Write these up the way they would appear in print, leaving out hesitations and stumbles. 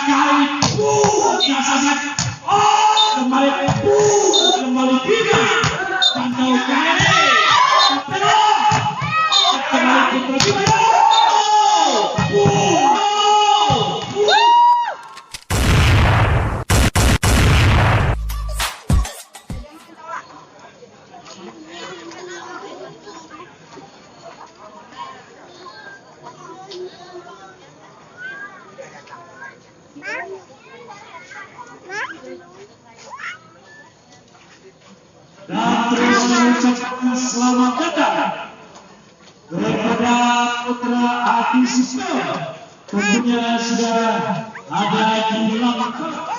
sekali. Sangat. Kembali Bima. Pantau kembali. Kembali Putra Bima. Dan terus mengucapkan selamat datang kepada Putra Adi Sisno. Tentunya sudah ada di lapangan.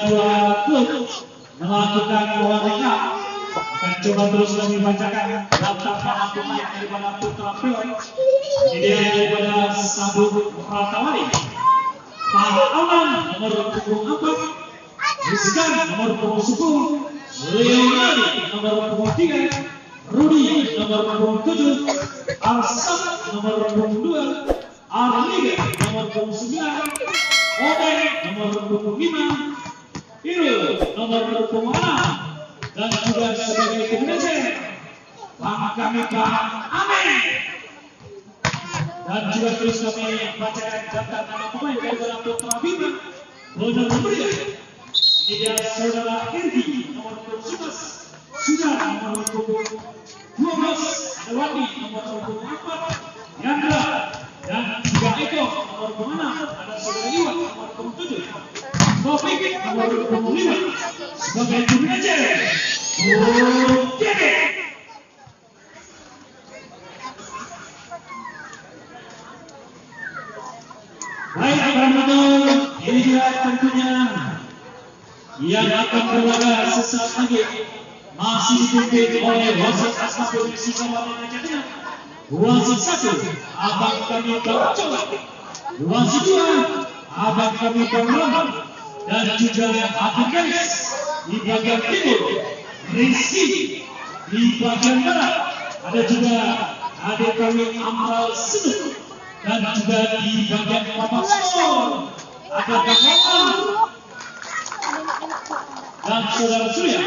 Kedua klub melakukan warning-up akan coba terus kami bacakan daftar pemain daripada Putra Bima. Ini dia daripada Sabuk Pratawali, Pak Aman nomor punggung 4, Rizkan nomor punggung 10, Leonardi nomor punggung 3, Rudi nomor punggung 7, Arsat nomor punggung 2, Arliga nomor punggung 9, Oden nomor punggung 5, Irul nomor punggung 6, dan juga sebagai koordinator kami Pak Amin. Dan juga terus kami bacakan daftar nama pemain daripada Putra Bima. Nomor berikut ini dia saudara Irgi nomor punggung 11, Sudah nomor punggung 12, Dewati nomor punggung 4, Yandra dan juga Eko nomor punggung 6, ada saudara Iwan nomor punggung 7, Taufik nomor punggung 5 sebagai koordinator. Oke. Baik, penonton, ini dia tentunya yang akan berlaga sesaat lagi. Masih dipimpin oleh wasit Asma Polisi Kabupaten Aceh Tengah. Wasit 1, Abang kami Bang Coba. Wasit 2, Abang kami Bang Rambang. Dan juga Abang Garis di bagian timur Rizky. Di bagian barat ada juga adik kami Amral Seduh, dan juga di bagian papan skor ada Gagawan dan saudara Surya.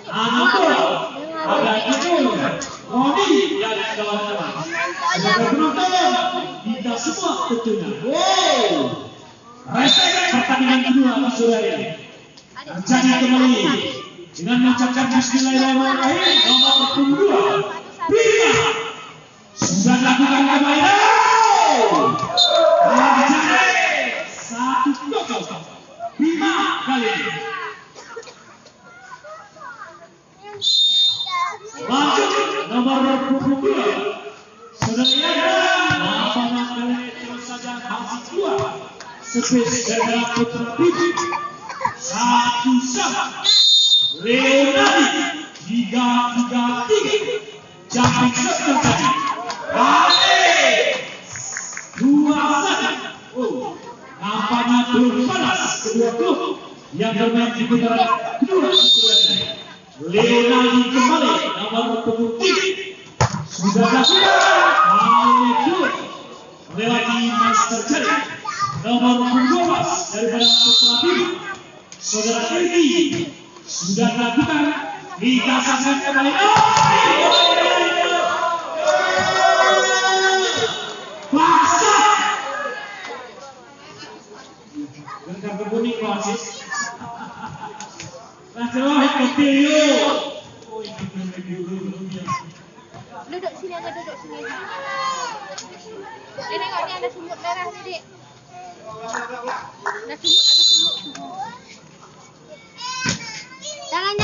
Anak bola ada Jujur, Roni dan kawan-kawan. Sebagai penonton kita semua tentunya. Wow, respect pertandingan kedua saudara ini. Jadi kembali dengan mengucapkan bismillahirrahmanirrahim. Nomor 22 Bima sudah lakukan kembali. Jadi 1-0 Bima kali ini. Lanjut nomor 22 saudara Yana. Lapangan kali terus saja masih keluar. Spesial putra Bibi 1-1. Leonardi 3-3-3 jumping shot tadi. Oh, nampaknya belum panas kedua klub yang bermain di putaran kedua. Leonardi kembali nomor 23 sudah dilakukan oleh klub melewati Master Jari nomor 12 daripada putra Bibi saudara Edi sudah dilakukan dikasihkan kembali. Pasca dengan berkuning wasit. Nah, celah kecil. Duduk sini aja, duduk sini aja. Nengok ni ada sumut merah ni, Dik. Ada sumut. Jangan.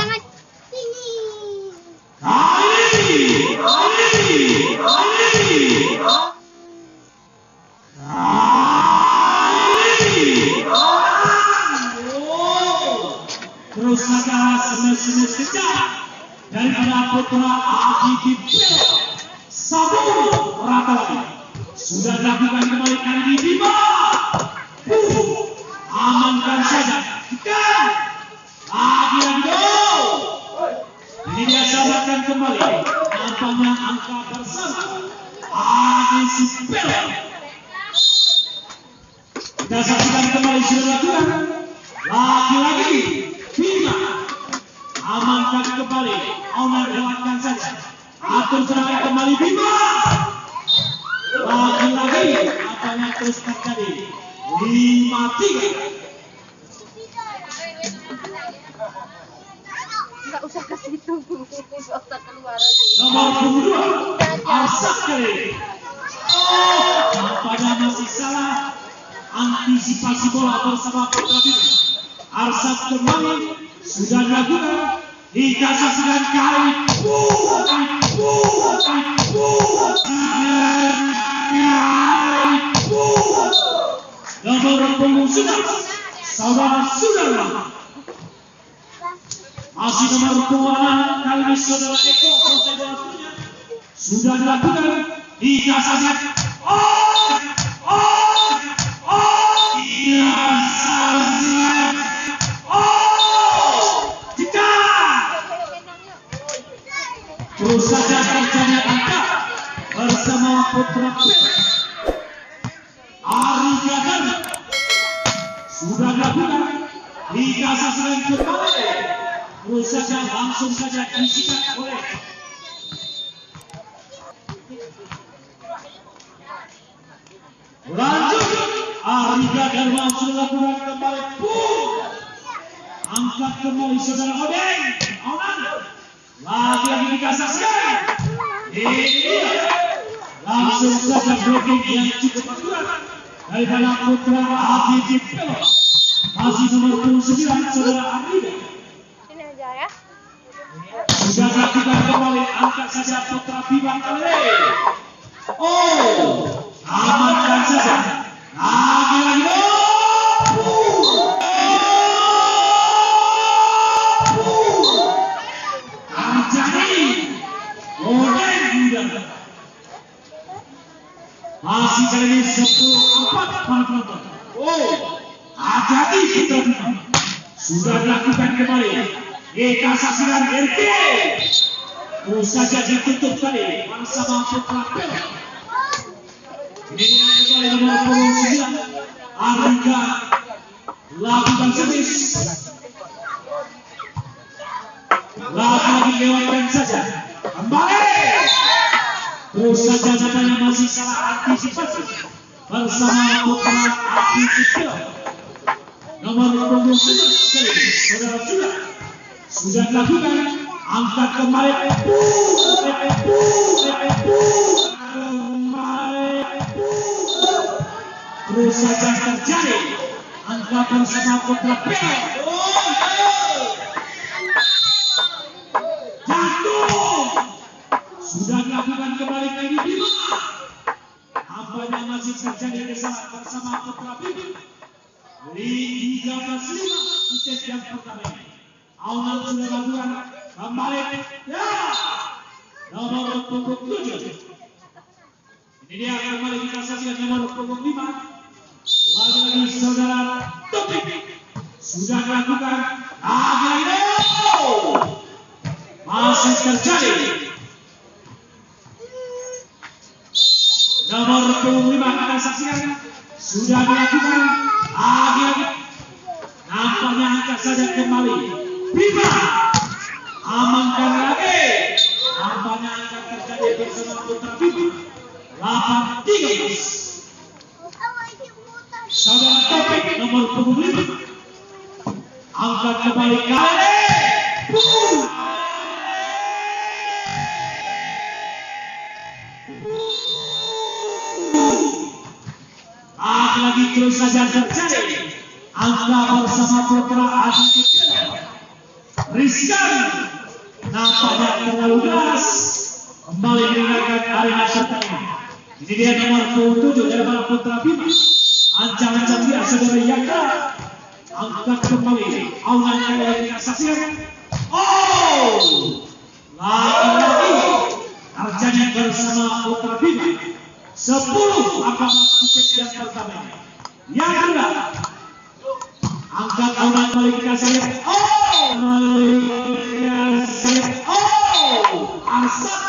Sini. Terus saja semes kejar daripada putra Adi Sabun rata lagi. Sudah dilakukan kembali kali ini Bima. Amankan saja. Tekan. Lagi. Ini dia samakan kembali. Nampaknya angka bersama. Adi Sipel. Kita saksikan kembali sudah dilakukan. Lagi. Bima amankan kembali. Onar lewatkan saja. Atur serangan kembali Bima. Lagi. Apanya terus terjadi. 5-3. Enggak usah ke situ. Enggak usah keluar. Nomor 22 Arsak kali. Nampaknya masih salah antisipasi bola bersama putra Bima. Arsak kembali sudah dilakukan dikasihkan kali. Nomor punggung saudara masih nomor punggung kali ini saudara Eko sudah dilakukan dikasihkan. Terus saja terjadi angka bersama putra Ari Gagan sudah dilakukan dikasihkan kembali. Terus saja langsung saja disikat oleh lanjut. Ari Gagan langsung lakukan kembali. Angkat kembali saudara Odeng. Lagi dikasihkan. Iya. Langsung saja blocking yang cukup akurat daripada putra Adi Pelos. Masih nomor 29 saudara Arida. Sini aja ya. Sudah dilakukan kembali. Angkat saja putra Bima kali. Amankan saja. Lagi. Masih jadi 10-4 penonton. Hati-hati putra Bima. Sudah dilakukan kembali. Kita saksikan Erki. Terus saja ditutup tadi bersama Putra Pelok. Ini dia kembali nomor 29 Arika lakukan servis. Lagi lewatkan saja. Kembali. Terus saja katanya masih salah antisipasi bersama Putra Pelok. Nomor 29 saudara sudah dilakukan. Angkat kembali. Terus saja terjadi. Angkat bersama Putra Pelok. Jatuh. Sudah dilakukan kembali ke Bima. Apanya masih terjadi kesalahan bersama Putra Pelok. Di 13-5 di set yang pertama ini. Aunan sudah lakukan kembali. Ya. Nomor punggung 7. Ini dia kembali kita saksikan nomor punggung 5. Lagi-lagi saudara Topik sudah dilakukan. Lagi-lagi masih terjadi. Nomor punggung 5 kita saksikan sudah dilakukan. Lagi-lagi nampaknya angkat saja kembali. Bima amankan lagi. Nampaknya angkat terjadi bersama Putra Bima. 8-13. Saudara Topik nomor punggung 5 angkat kembali kali. Lagi terus saja terjadi. Angka bersama Putra Adi Rizkan nampaknya terlalu deras. Kembali meninggalkan arena pertandingan. Ini dia nomor 7 daripada Putra Bima. Ancang-ancang dia saudara Yaka. Angkat kembali. Aunan kembali kita saksikan. Lagi-lagi terjadi bersama Putra Bima. 10 angka di set yang pertama. Yang kedua. Angkat aunan kembali kita saksikan. Asap.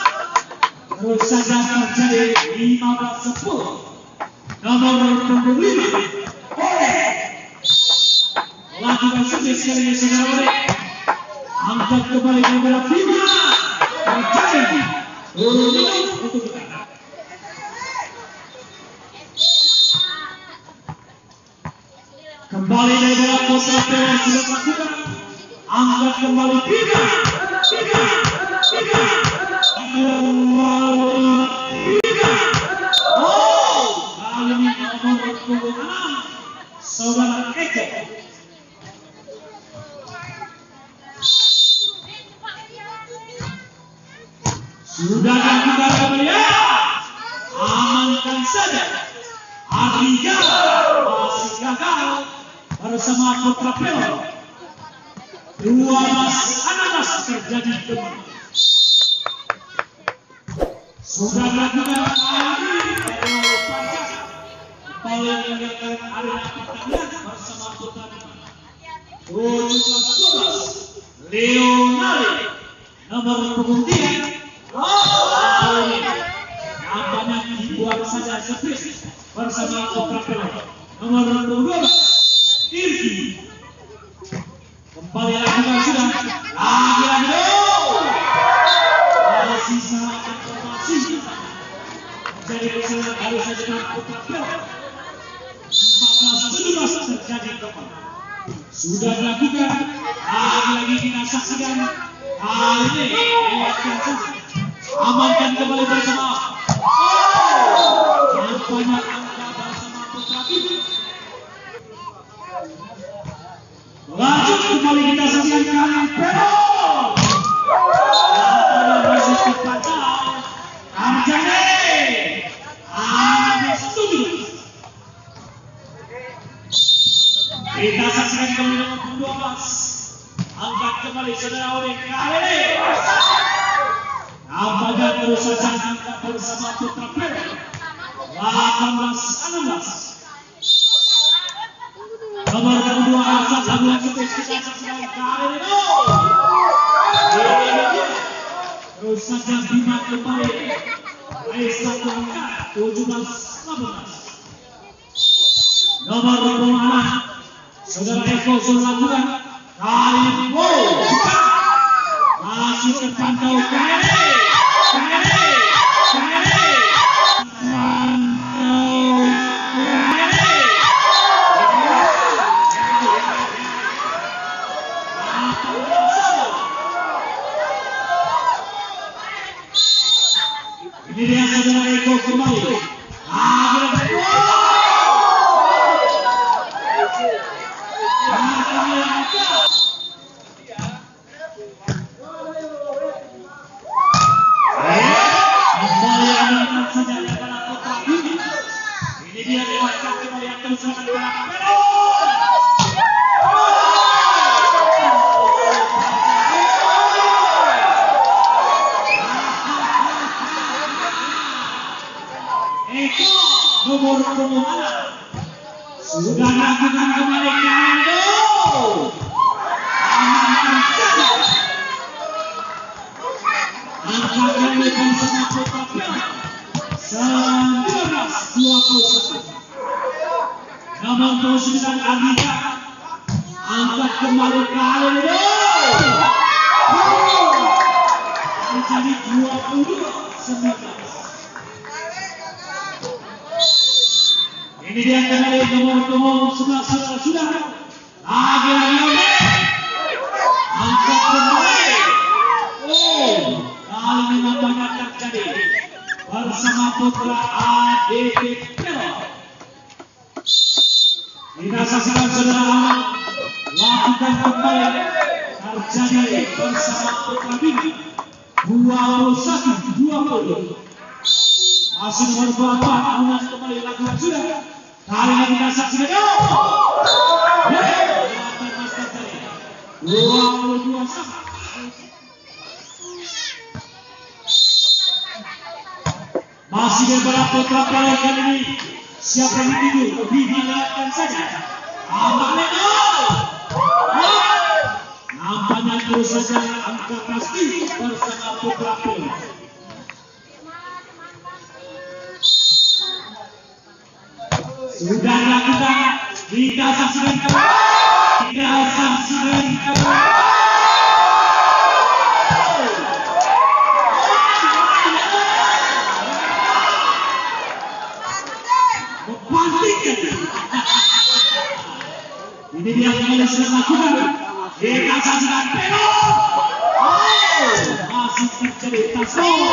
Terus saja terjadi 15-10. Nomor punggung 5 lakukan servis kali ini saudara Oleh. Angkat kembali kepada Bima. Terjadi untuk kita. Kembali dari bola Putra Pelok sudah lakukan. Angkat kembali Bima. Kali ini nomor punggung 6 saudara Eko. Sudah dilakukan kembali. Amankan saja. Artiga masih gagal bersama Putra Pelok. 12-16 terjadi kembali. Sudah dilakukan lagi. Kembali meninggalkan arena pertandingan bersama Putra Pelok. 17-12 Leonardo nomor punggung 3. Nampaknya dibuat saja servis bersama Putra Pelok. Nomor 12 Irki. Kembali lakukan sudah. Lagi-lagi masih salah informasi. Jadi kesalahan harus saja dengan Putra Pelok. 14-17 terjadi kembali. Sudah dilakukan. Lagi-lagi kita saksikan. Kali ini lewatkan saja. Amankan kembali bersama. Nampaknya angka bersama Putra Pelok. Lanjut kembali kita saksikan kali Pelok. Nampaknya masih terpacau. Terjadi. Setuju. Kita saksikan kembali nomor 12. Angkat kembali saudara Oleh kali ini. Nampaknya terus saja angkat bersama Putra Pelok. 18-16. Nomor kedua Asad lagu servis kita saksikan kali ini. saja Bima kembali. Raih satu angka 17-18. Nomor 26 Saudara Eko sudah lakukan. Kali ini masih terpantau kembali. Ini dia saudara Eko kembali. Ini dia dewasa kembali akan serangan Eko nomor 26 sudah lakukan kembali Kando. Amankan saja. Angka kali bersama Putra Pil 19-21. Nomor 29 Andika angkat kembali kali ini. Menjadi 22-19. Ini dia kembali nomor 11 sudah lagi angkat kembali. Kali ini nampaknya terjadi bersama Putra ADP Pero. Kita saksikan saudara lakukan kembali terjadi bersama Putra Bima 21-20. Masih nomor 24 Aunas kembali lakukan sudah. Kali ini kita saksikan 22 sama. Masih beberapa Putra Pil kali ini. Siapa yang dituju? Dihindarkan saja. Nampaknya terus saja angka pasti bersama Putra Pil. Sudah lakukan, kita saksikan kembali. Ini dia kembali sudah lakukan. Kita saksikan Pero. Masih terjadi tasbih.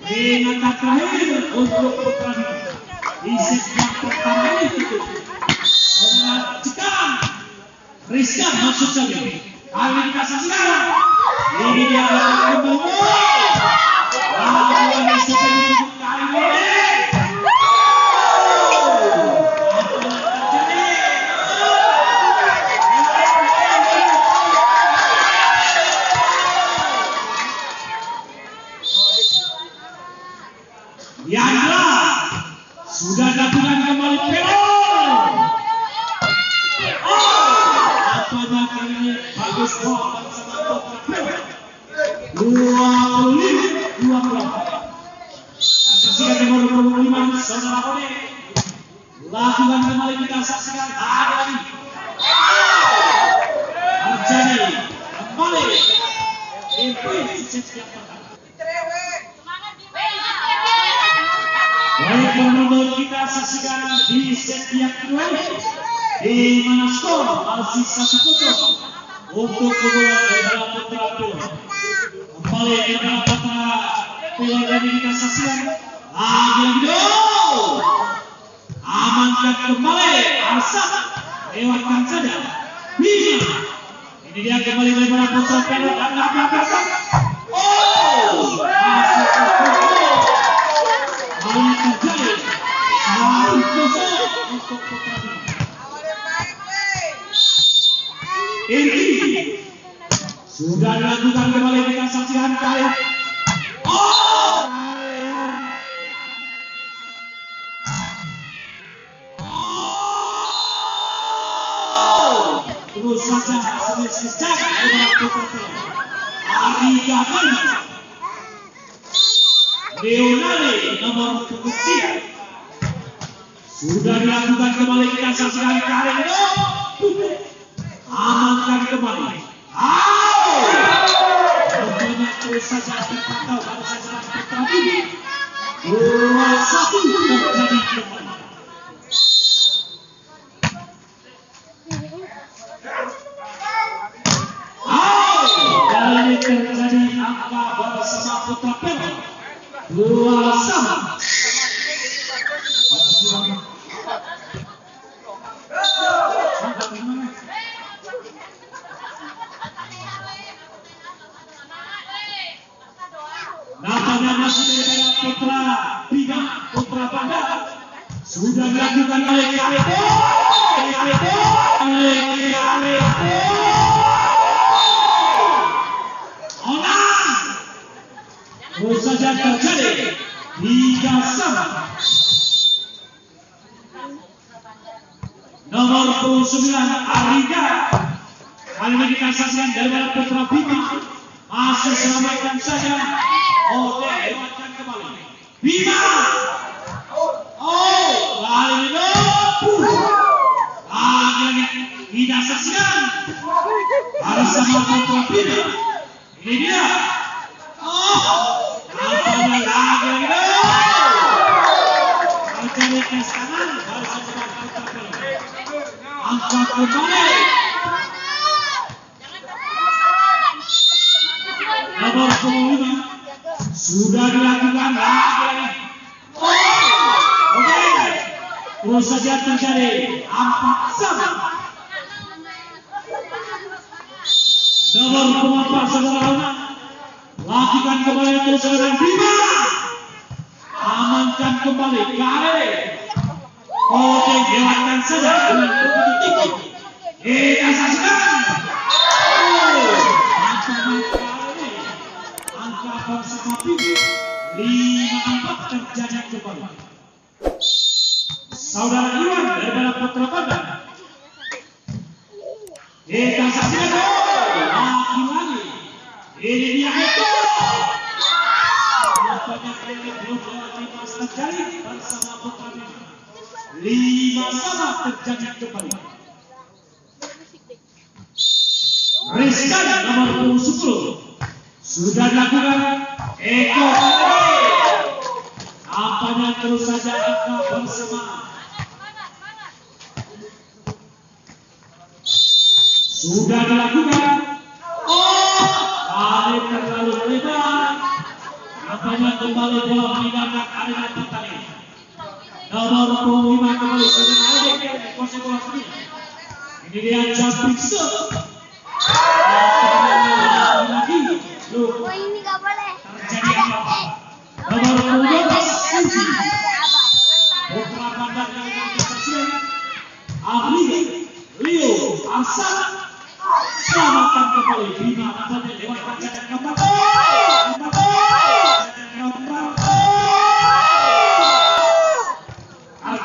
Peringatan terakhir untuk Putra Bima. Di set yang pertama itu saudara Cekam Rizka masuk saja. Kali kita saksikan. Ini dia kembali. Lawan seperti kali ini. Yandra sudah lakukan kembali Pero. Apanya kali ini bagus bersama Putra Pil 25-20. Saksikan nomor 25 saudara Rode. Lakukan kembali kita saksikan ada lagi. Terjadi kembali. Impin setiap pertama. Baik teman-teman, kita saksikan di set yang kedua di mana skor masih 1-0 untuk keunggulan Edra Putra Pil. Kembali Edra Putra Pil ini kita saksikan lagi amankan kembali Asap lewatkan saja Bima. Ini dia kembali Edra Putra Pil dan lakukan masuk terjadi 1-0 untuk Putra Bima. Ini sudah dilakukan kembali kita saksikan kali. Terus saja selesai Putra Bima. Andika Leonardo nomor ketiga. Sudah dilakukan kembali, kita saksikan kali ini. Amankan kembali. Banyak terus saja terpantau pada sasaran pertandingan. 2-1 terjadi kembali. Kali ini terjadi angka bersama Putra Pelor 2-sama. Nampaknya masih ada Putra Bima, Putra Bandar sudah dilakukan oleh Kalebo. Terus saja terjadi 3-sama. Nomor 29 Ariga. Kali ini kita saksikan dari Putra Bima masih selamatkan saja. Oke, lewatkan kembali. Bima. Kali ini lagi kita saksikan bersama Putra Bima. Ini dia. Nampaknya lagi terjadi tes kanan bersama Putra Bima. Angkat kembali. Nomor 25 sudah dilakukan lagi. Oke. Terus saja terjadi 4-sama. Nomor 4 saudara lakukan kembali terus dengan Bima. Amankan kembali kali. Oke, lewatkan saja dengan begitu tinggi. Kita saksikan. Angka bersama Bima 5-4 terjadi kembali. Saudara Iwan daripada Putra Bandar. Kita saksikan lagi. Ini dia itu. Nampaknya kali ini belum lewat terjadi bersama Putra Bima. 5-sama terjadi kembali. Rizkan nomor 10 sudah dilakukan Eko. Nampaknya terus saja angka bersama. Sudah dilakukan. Kali terlalu lebar. Nampaknya kembali bola meninggalkan arena pertandingan. Nomor 25 kembali dengan Alek kuasa bola sendiri. Ini dia jumping shot. Lagi. Ini nggak boleh. Terjadi apa? Nomor 12 Suci. Putra Bandar yang disaksikan. Ahli Leo Asal. Selamatkan kembali Bima. Nampaknya lewat jalan kembali.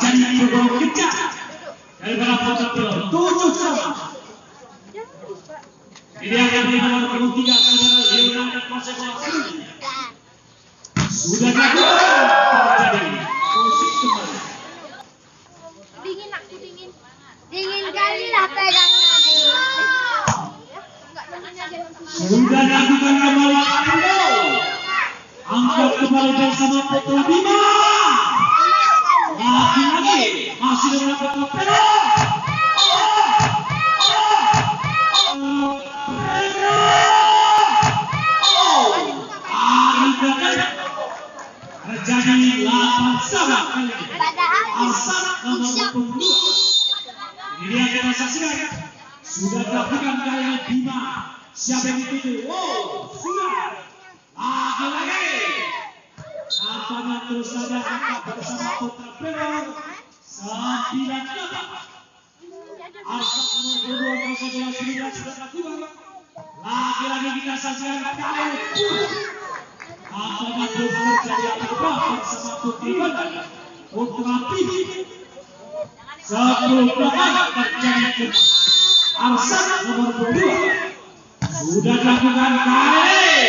Terjadi gol kencang dari Putra Pelor 7-sama. Ini akan nomor 23 saudara Leonardo kuasa bola sendiri. Sudah dilakukan terjadi posisi kembali. Dingin aku dingin. Dingin kali lah pegangnya. Sudah dilakukan kembali Arindo. Angkat kembali bersama Putra Bima. Lagi masih dengan Putra Pelor. Terjadi 8-sama kali ini. Asal nomor 22. Ini dia kita saksikan. Sudah dilakukan kali ini Bima. Siapa yang dituju? Sudah. Lagi. Nampaknya terus saja angkat bersama Putra Pelor 9-8. Asal nomor 22 kuasa bola sendiri sudah dilakukan. Lagi kita saksikan kali ini. Apakah belum terjadi apa-apa bersama Putra Bandar? Putra Bima 10-8 terjadi kembali. Arsan nomor 22 sudah dilakukan kali.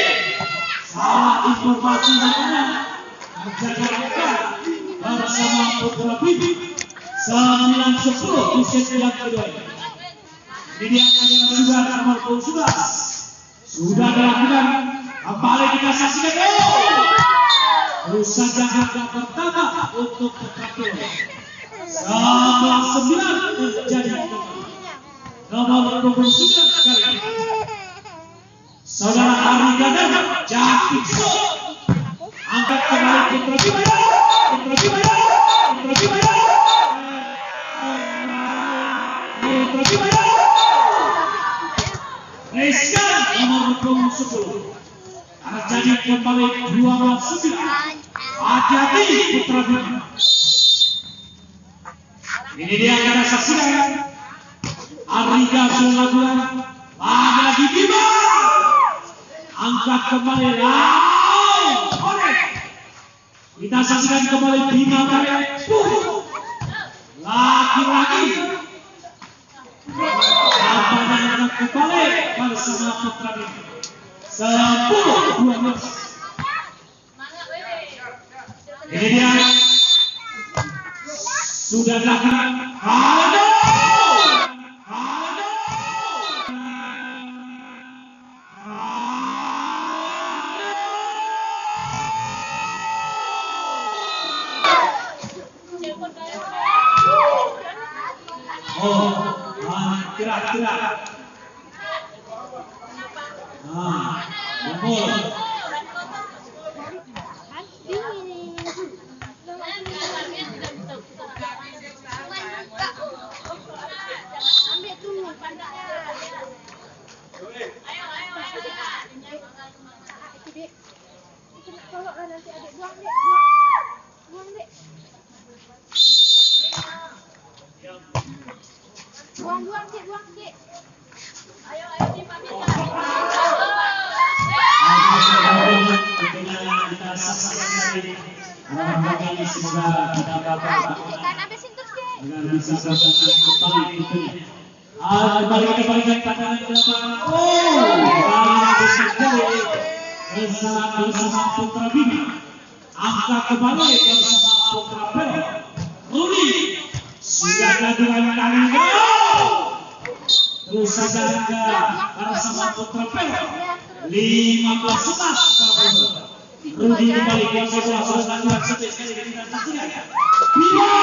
Salah informasi namanya. terjadi bersama Putra Bibi 9-10 di set yang kedua. Ini dia sudah nomor 11 sudah dilakukan, kembali kita saksikan. Terus saja harga pertama untuk Putra Bibi 9 terjadi nomor 29 kali ini. Saudara Ari Gadang Jakik angkat kembali Putra Bibi. Rizkan nomor 10 terjadi kembali 12-9. Hati-hati Putra Bibi. Ini dia kita saksikan. Ariga sudah lakukan lagi Bima. Angkat kembali kita saksikan kembali Bima karya lagi-lagi angkat kembali bersama Putra Bibi 10-12. Ini dia sudah dilakukan. Gerak. Betul. Buang, Cik. Ayo, kita saksikan ini semoga kita dapat dengan bisa berjalan kembali tentunya. Kembali kita berikan pandangan ke depan. Bersama Putra Bibi. Angkat kembali bersama Putra Bibi. Rudi sudah dilakukan kali ini. Terus saja Anda bersama Putra Bibi. 15-11. Rudi kembali kuasai bola sudah dilakukan sekali kita saksikan. Bima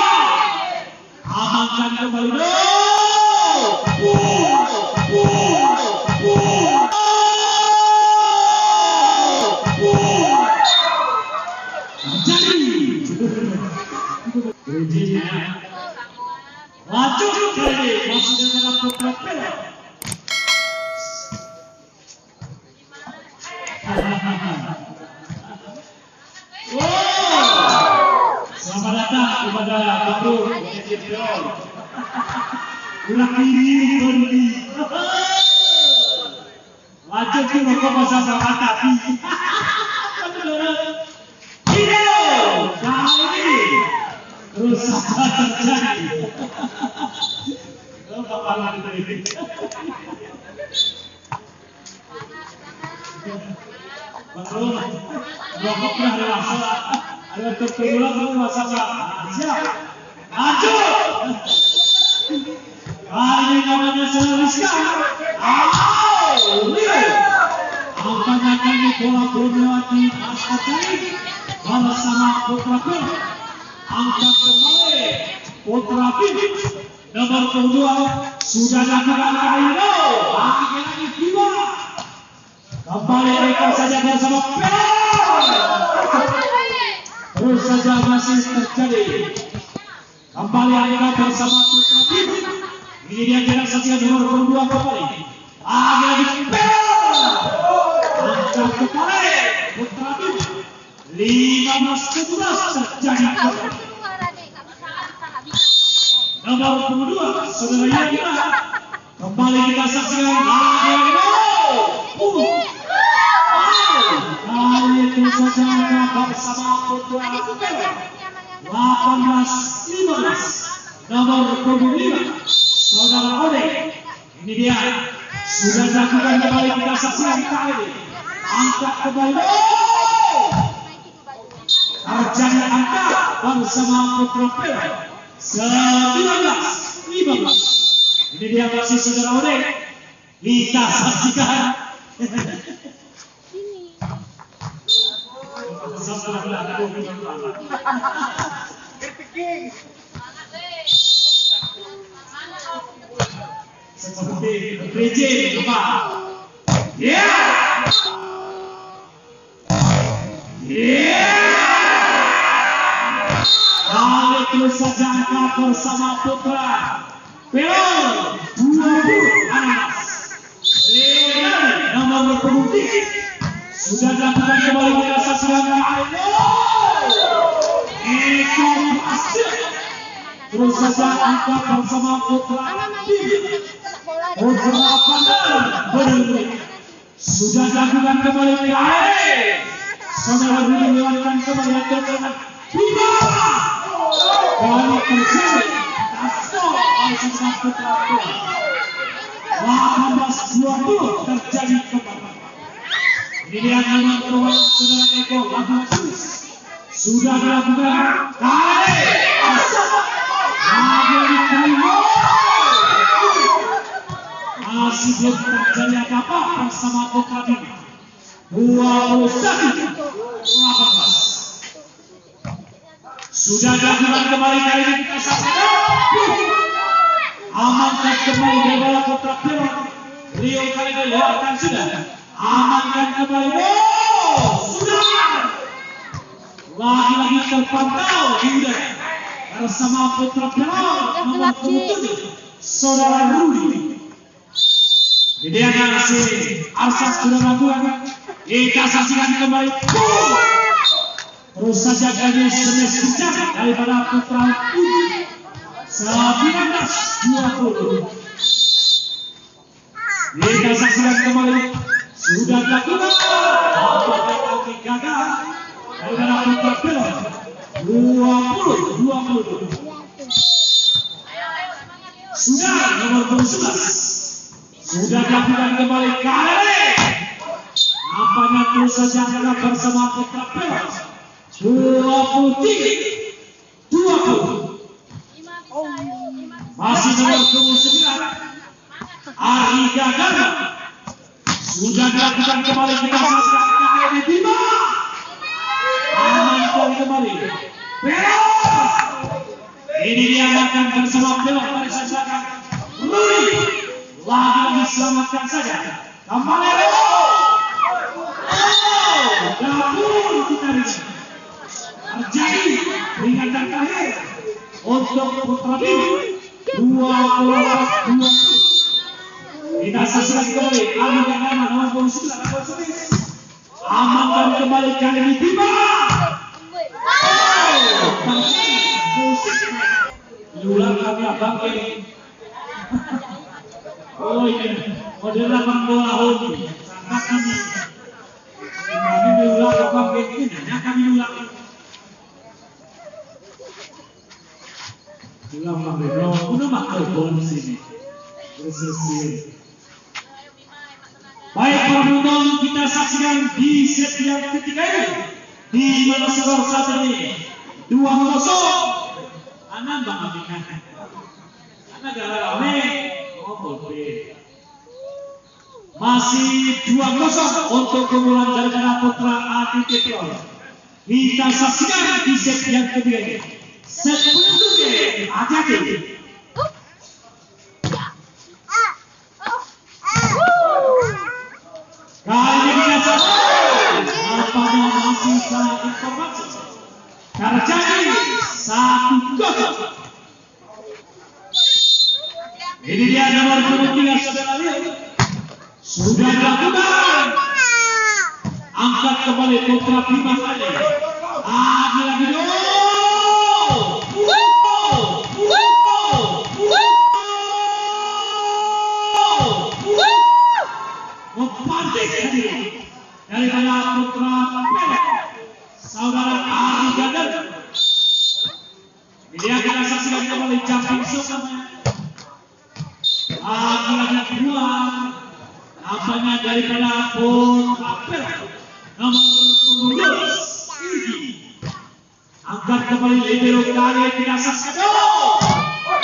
amankan kembali. Maju kali masih dengan Putra Bibi. Selamat datang kepada baru ulang diri Rudi. Wajib kita kok sama tapi. Video kali ini terus terjadi. Bapak ini. Baru rokok dah dewasa. Ada tertulang baru masalah. Siap. Maju. Hari ini namanya Rizkan. Angkanya kami bola melewati Askat Jali bersama Putra Bibi. Angkat kembali Putra Bibi nomor 22 sudah dilakukan kali ini. Lagi Bima. Kembali mereka saja bersama Bibi. Terus saja masih terjadi. Kembali mereka bersama Putra Bibi. Ini dia kita saksikan nomor 22 kembali. Lagi Bibi. Angkat kembali Putra Bibi. 15-17 terjadi. Nomor 22 saudara Yana. Kembali kita saksikan lagi. Kali itu saja bersama Putra Bibi. 18-15 nomor 25 saudara Ode. Ini dia sudah dilakukan kembali kita saksikan kali ini. Angkat kembali. terjadi angka bersama Putra Pelai 19-15. Ini dia masih saudara Odeng. Kita saksikan. Seperti PJ Pak. Ya. Kali terus saja angka bersama Putra Pelai 20 Ananas. Leonardo nomor berputih sudah dilakukan kembali pada sasaran Eko Pasir. Terus saja angka bersama Putra Putra Pandang berhenti. Sudah dilakukan kembali saudara Budi melakukan kembali terkena tiba kali terjadi Dasko bersama Putra Pelai 18-20 terjadi kembali. Ini dia nomor kedua saudara Eko lakukan sudah dilakukan kali diterima. Masih belum terjadi apa-apa bersama Putra Bima 21-18. Sudah dilakukan kembali kali ini kita saksikan. Amankan kembali bola Putra Pelai. Rio kali ini lewatkan sudah. Amankan kembali. Sudah. Lagi-lagi terpantau di udara bersama Putra Pelai nomor 27 saudara Rudi. Jadi si Arsas sudah melakukan. Kita saksikan kembali. Terus saja kali semes bicara daripada Putra Pelai 19-20. Kita saksikan kembali. Sudah dilakukan. Apakah gagal daripada Putra Pelai 20-20. Sudah nomor 11. Sudah dilakukan kembali kali. Apanya terus saja adalah bersama Putra Pelai 23-20. Masih nomor 29 Ari Gagana. Sudah dilakukan kembali kita saksikan kali tiba. Amankan kembali Pelai. Ini dia akan bersama Pelai pada sasaran Rudi. Lagi diselamatkan saja kembali. Namun kita terjadi peringatan terakhir untuk Putra Bima 28-20. Kita saksikan kembali Ali Gagana nomor 29 amankan kembali kali ini tiba. Diulang kami abang ini. Oh ini model 8 bola hobi sangat kami. Kami diulang abang ini, kami ulang. Ulang bang Bro, udah makan bom sini. Bersih. Baik para penonton, kita saksikan di set yang ketiga ini di mana skor saat ini 2-0. Anan bang Abikan. Anak gara-gara masih 2-0 untuk keunggulan daripada Putra ATT Pelai. Kita saksikan di set yang ketiga ini. Set penentunya hati-hati. Kali ini kita saksikan apabila masih salah informasi terjadi 1-0. Ini dia nomor 23 saudara lihat. Sudah dilakukan. Angkat kembali Putra Bima kali. Lagi-lagi mempantik daripada Putra Pelai saudara Ari Gagana. Ini dia kita saksikan kembali jumping shot namanya. Lagi-lagi kedua apanya daripada Putra Pelai nomor 12 Igi. Angkat kembali libero kali dirasa sedot.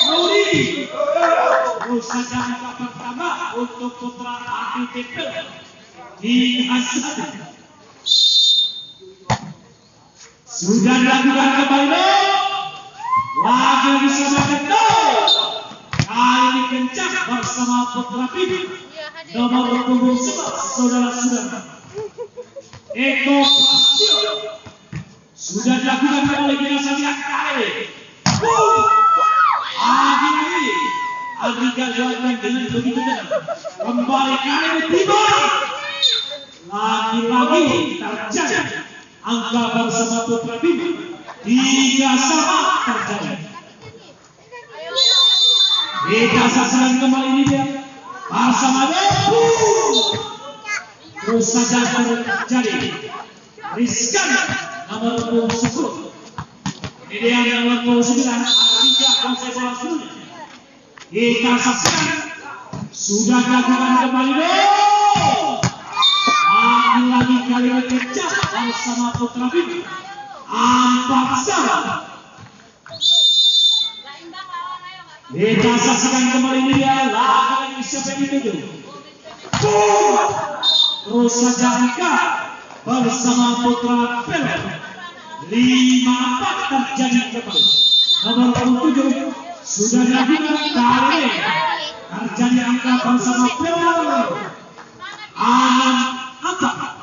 Mauri. Terus saja angka pertama untuk putra Adi Tepel di Hasan. Sudah dilakukan kembali. Lagi bersama Ketul. Kali ini kencang bersama putra Bibi. Nomor punggung 11 saudara-saudara. Eko Prastio. Sudah dilakukan kembali dirasa yang kali. Lagi Adi gagalkan dengan begitu tenang. Kembali kali ini tiba. Lagi-lagi terjadi. Angka bersama putra Bibi. 3-sama terjadi. Kita saksikan kembali ini dia. Bersama Depu. Terus saja terjadi. Rizkan nomor 10. Ini dia nomor 9. Artinya konsep bola sebelumnya. Kita saksikan. Sudah dilakukan kembali lagi kali ini kejar bersama putra Bibi. 4-sama. Kita saksikan kembali dia. Lagi siapa yang dituju. Terus saja angka bersama putra Pel. 5-4 terjadi kembali. Nomor 7 sudah dilakukan kali ini. Terjadi angka bersama Pel. 6-4.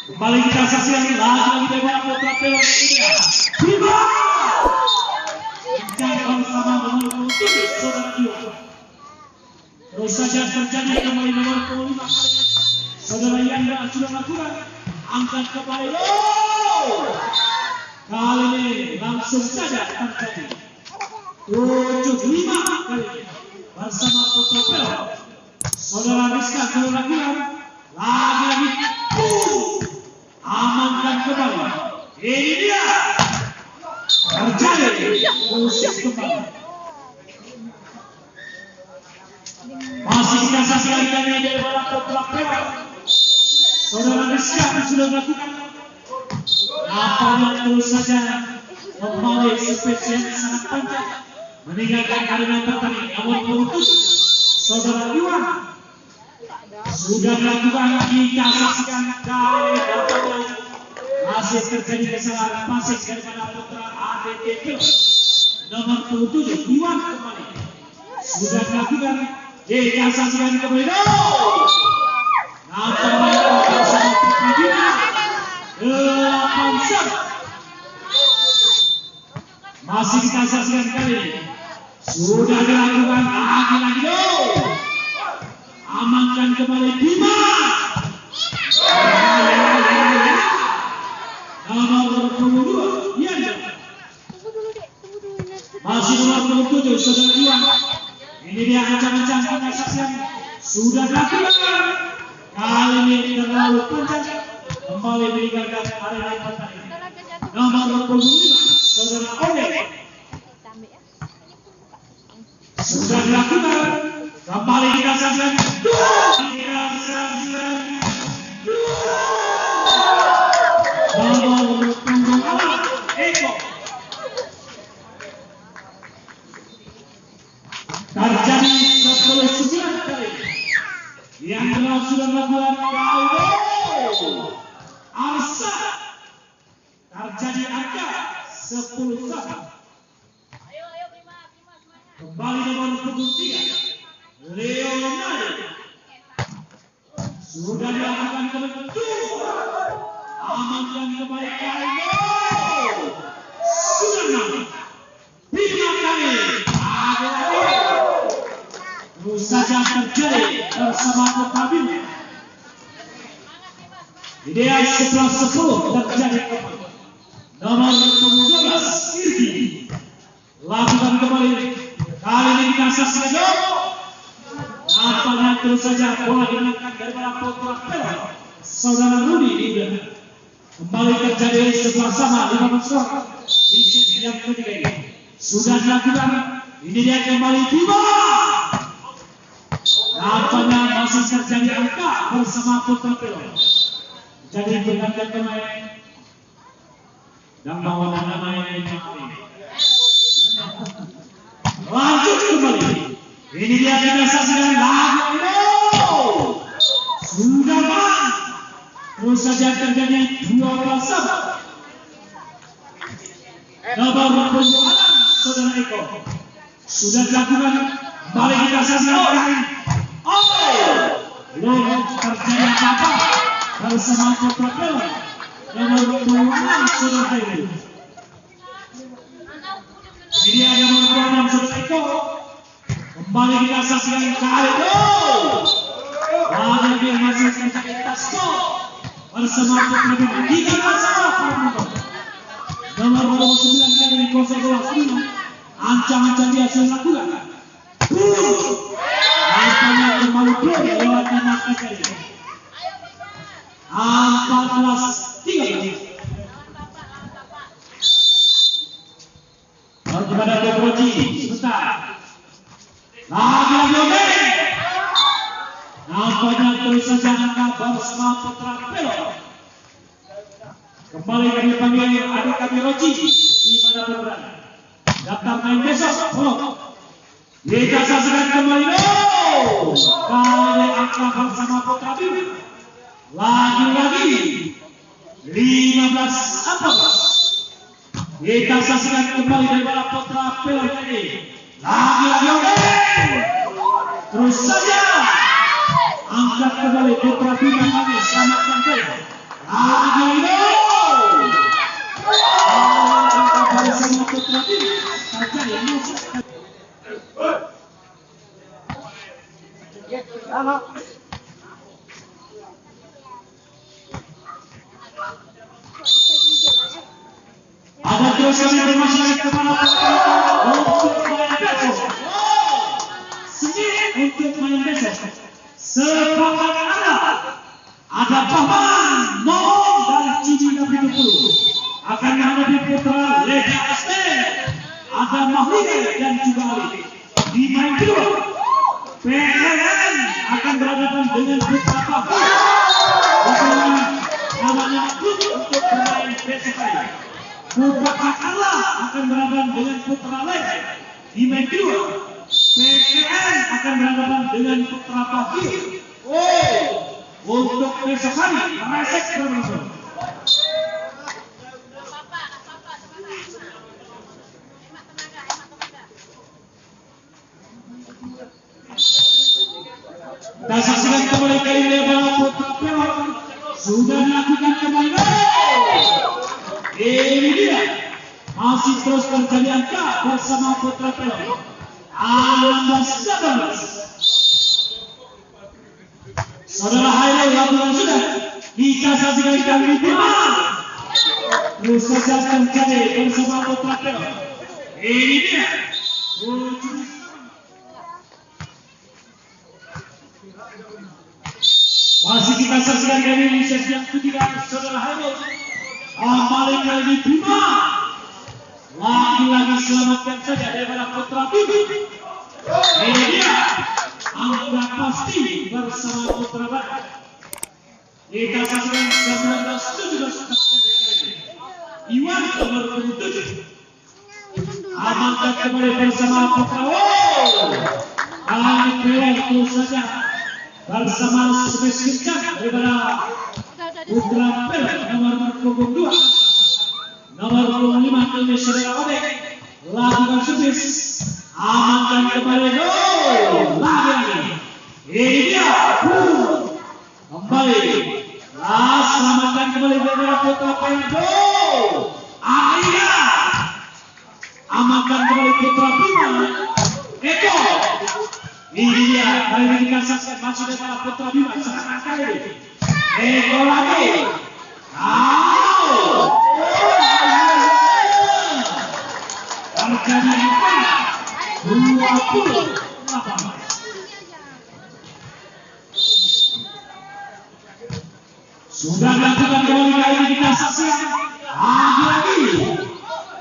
Kembali kita saksikan lagi bagaimana putra Pel ini. Tiba. Kencang bersama nomor 7 saudara Iwan. Terus saja terjadi kembali nomor 5 saudara Yanda sudah lakukan. Angkat kembali. Kali ini langsung saja terjadi 7-5 kali ini bersama putra Pel. Saudara Rizka sudah lakukan. Lagi-lagi amankan kembali. Ini dia terjadi musik kembali. Masih kita saksikan kami dari bola putra Pel. Saudara Rizka sudah melakukan. Nampaknya terus saja kembali spesial sangat panjang meninggalkan arena pertandingan. Namun saudara Iwan sudah melakukan. Kita saksikan kali masih terjadi kesalahan pasif daripada putra ADTP nomor 7 Iwan kembali sudah melakukan. Kita saksikan kembali. Nampaknya bersama putra Bina 8-sama. Masih kita saksikan kali ini. Sudah dilakukan lagi-lagi. Amankan kembali Bima. Nomor 22 Yanda. Masih nomor 27 saudara Iwan. Ini dia ancang-ancang kita saksikan. Sudah dilakukan. Kali ini terlalu panjang. Kembali meninggalkan arena pertandingan. Nomor 25 saudara Ode. Sudah dilakukan. Kembali kita saksikan. Nomor punggung 4 Eko. Terjadi 10-9 kali. Yang telah sudah melakukan kali Arsa. Terjadi angka 10-1. Kembali nomor punggung 3 Leonardo. Sudah dilakukan kembali. Amankan kembali kali sudah 5 kali. Terus saja terjadi bersama putra Bina. Ideal 11-10 terjadi kembali. Nomor 12 Irgi. Lakukan kembali. Kali ini kita saksikan. Nampaknya terus saja bola dimenangkan daripada putra Pel. Saudara Rudi Ibn. Kembali terjadi 11-sama 5 skor di set yang ketiga ini. Sudah dilakukan. Ini dia kembali tiba. Nampaknya masih terjadi angka bersama putra Pel. Jadi bergantian pemain dan bawa nama yang lanjut kembali. Ini dia kita saksikan lagi. Sudah bang. Terus saja terjadi 12-1. Nomor perjuangan saudara Eko sudah dilakukan. Kembali kita saksikan. Belum terjadi apa-apa bersama Putra Pelon. Nomor perjuangan saudara Eko. Ini ada nomor perjuangan saudara Eko. Kembali kita saksikan kali itu. Lagi masih terjadi tas bersama Putra Pelon. Kita bersama Putra nomor 29 kali 012 ancang-ancang dia sudah lakukan. Nampaknya kembali lewat nama kali 14-3. Baru kepada Dobroji sebentar. Lagi oke. Nampaknya terus saja angka bersama Putra Pelon. Kembali kami panggil adik kami Roji di mana berada. Daftar main besok. Kita saksikan kembali. Kali angka bersama Putra Bima. Lagi-lagi 15-14. Kita saksikan kembali dari Putra Pelon ini. Lagi-lagi oke. Terus saja angkat kembali Putra Bima kami selamatkan kembali. Lagi-lagi. Bersama Putra Bima terjadi musuh. Ada terus kami bermasyarakat kepada untuk main besok. Sedikit untuk main besok. Sepakat ada pahlawan Nom dan Cici Nabi 20 akan menghadapi Putra Lega ST. Ada Mahliga dan juga Ali. Di main kedua PLN akan berhadapan dengan Putra Pahlawan. Namanya untuk bermain besok hari. Putra Allah akan berhadapan dengan Putra Lega. Di main kedua PLN akan berhadapan dengan Putra Pahlawan. Untuk besok hari resek berlangsung. Kita saksikan kembali kali lebar Putra Pelon sudah dilakukan kembali. Ini dia masih terus terjadi angka bersama Putra Pelon 16-17. Saudara Hairul laporan sudah kita saksikan kali Bima. Terus saja terjadi bersama Putra Pelon. Ini dia. Masih kita saksikan dari sesi yang ketiga saudara Hairul. Kembali kali Bima. Lagi-lagi selamatkan saja daripada Putra Bima. Ini dia. Angka pasti bersama Putra Barat. Kita saksikan 19-17 Iwan nomor 7. Amankan kembali bersama Putra. Kali Pelon terus saja bersama Subes Kencang daripada Putra Pelon nomor 22. Nomor 25 kali saudara Odek. Lakukan Subes. Amankan kembali lagi. Ini dia. Kembali. Selamatkan kembali dari Putra Pelon. Akhirnya amankan kembali Putra Bima. Eko. Ini dia. Kali ini kita saksikan masih dari Putra Bima. Sekarang kali. Eko lagi. Terjadi 28. Sudah dilakukan kembali kali ini kita saksikan lagi.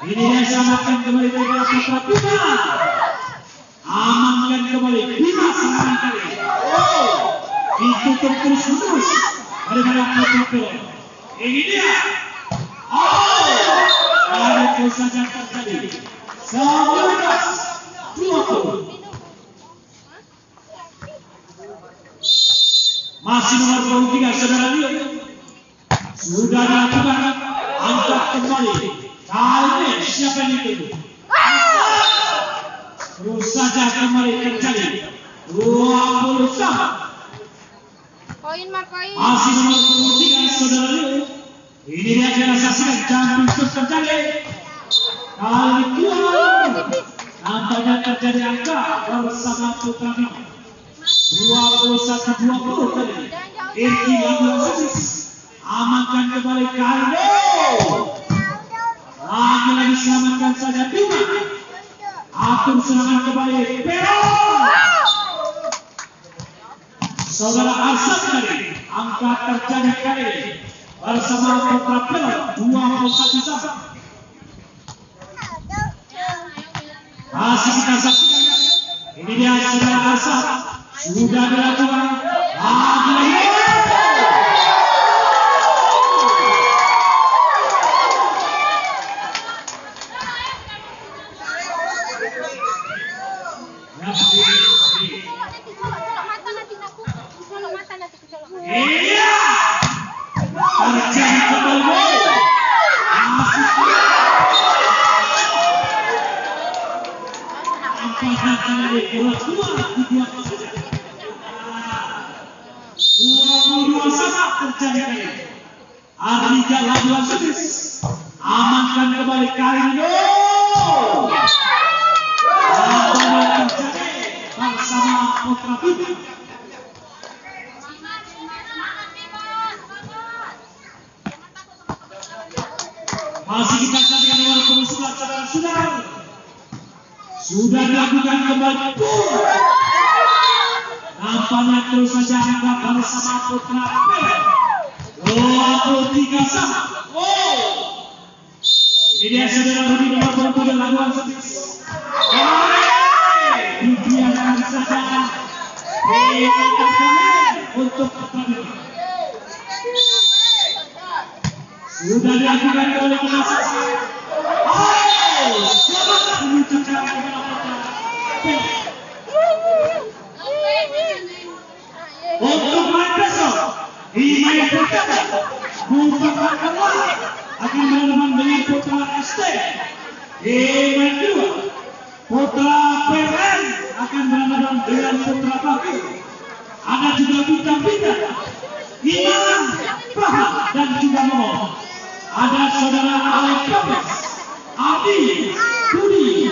Ini dia selamatkan kembali dari Putra Bima. Amankan kembali Bima sekarang kali. Ditutup terus-menerus daripada Putra Pelon. Ini dia. Ada kerusuhan yang terjadi. 19-20. Masih nomor 23 saudara Rio. Sudah dilakukan angkat kembali. Kali ini siapa yang itu? Terus saja kembali terjadi. 20 sama. Koin mah koin. Masih nomor 23 saudara Rio. Ini dia kita saksikan jumping terus terjadi. Kali kedua. Nampaknya terjadi angka bersama Putra Bima. 21-20 tadi. Irki lawan Susis. Amankan kembali Kardo. Lagi selamatkan saja Bima. Atur serangan kembali Peron. Saudara Arsad tadi. Angka terjadi kali ini. Bersama Putra Peron. 21 sama. Masih kita saksikan. Ini dia saudara Arsad. Sudah dilakukan lagi. Iya. Terjadi kembali. Terjadi Ardika lawan Sutis. Amankan kembali Karindo. Lawan terjadi bersama Putra Bima. Masih kita saksikan nomor perusuhan saudara-saudara. Sudah dilakukan kembali. Nampaknya terus saja angka bersama Putra Bima. 23 sama. Ini dia saudara Rudi nomor 20 lawan Sutis. Dibiarkan saja. Untuk Putra Bima. Sudah dilakukan oleh penasihat. Selamat mengucapkan kepada Putra Bima. Untuk main besok di main pertama Putra Kembali akan berhadapan dengan Putra ST. Di main kedua Putra PRN akan berhadapan dengan Putra Bakti. Ada juga bintang-bintang Iman, Fahad dan juga Momo. Ada saudara Alex Gomez, Adi, Budi,